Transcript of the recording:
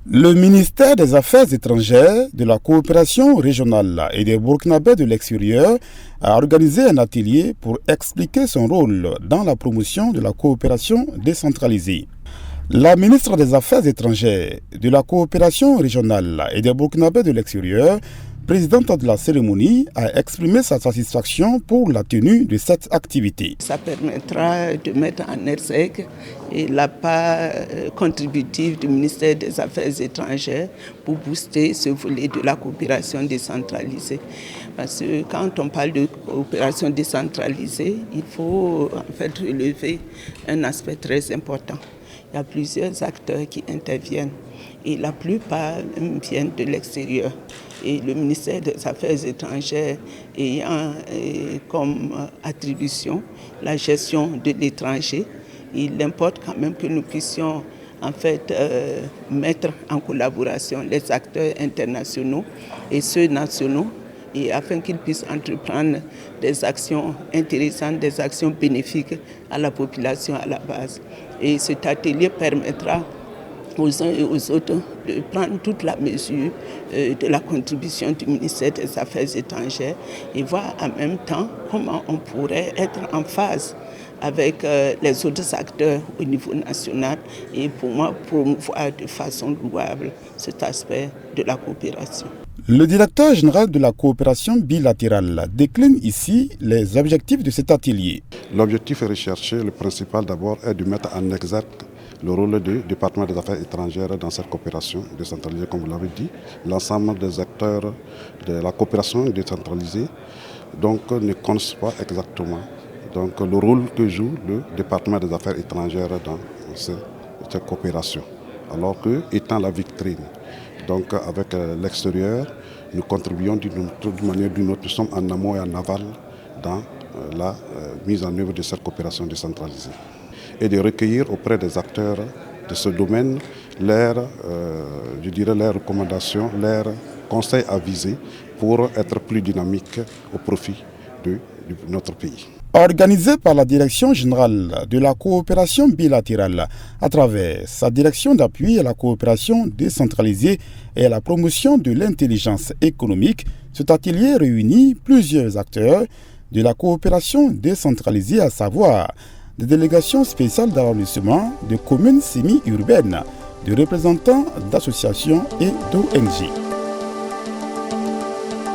Le ministère des Affaires étrangères, de la coopération régionale et des Burkinabés de l'extérieur a organisé un atelier pour expliquer son rôle dans la promotion de la coopération décentralisée. La ministre des Affaires étrangères, de la coopération régionale et des Burkinabés de l'extérieur, présidente de la cérémonie, a exprimé sa satisfaction pour la tenue de cette activité. Ça permettra de mettre en exergue la part contributive du ministère des Affaires étrangères pour booster ce volet de la coopération décentralisée. Parce que quand on parle de coopération décentralisée, il faut en fait relever un aspect très important. Il y a plusieurs acteurs qui interviennent et la plupart viennent de l'extérieur. Et le ministère des Affaires étrangères ayant comme attribution la gestion de l'étranger, il importe quand même que nous puissions en fait mettre en collaboration les acteurs internationaux et ceux nationaux et afin qu'ils puissent entreprendre des actions intéressantes, des actions bénéfiques à la population à la base. Et cet atelier permettra aux uns et aux autres de prendre toute la mesure de la contribution du ministère des Affaires étrangères et voir en même temps comment on pourrait être en phase avec les autres acteurs au niveau national et pour moi promouvoir de façon louable cet aspect de la coopération. Le directeur général de la coopération bilatérale décline ici les objectifs de cet atelier. L'objectif recherché, le principal d'abord, est de mettre en exergue le rôle du département des affaires étrangères dans cette coopération décentralisée, comme vous l'avez dit. L'ensemble des acteurs de la coopération décentralisée ne connaissent pas exactement le rôle que joue le département des affaires étrangères dans cette coopération. Alors que, étant la vitrine, avec l'extérieur, nous contribuons d'une manière ou d'une autre, nous sommes en amont et en aval dans la mise en œuvre de cette coopération décentralisée. Et de recueillir auprès des acteurs de ce domaine leurs recommandations, leurs conseils avisés pour être plus dynamiques au profit de notre pays. Organisé par la Direction générale de la coopération bilatérale à travers sa direction d'appui à la coopération décentralisée et à la promotion de l'intelligence économique, cet atelier réunit plusieurs acteurs de la coopération décentralisée, à savoir des délégations spéciales d'arrondissement, de communes semi-urbaines, de représentants d'associations et d'ONG.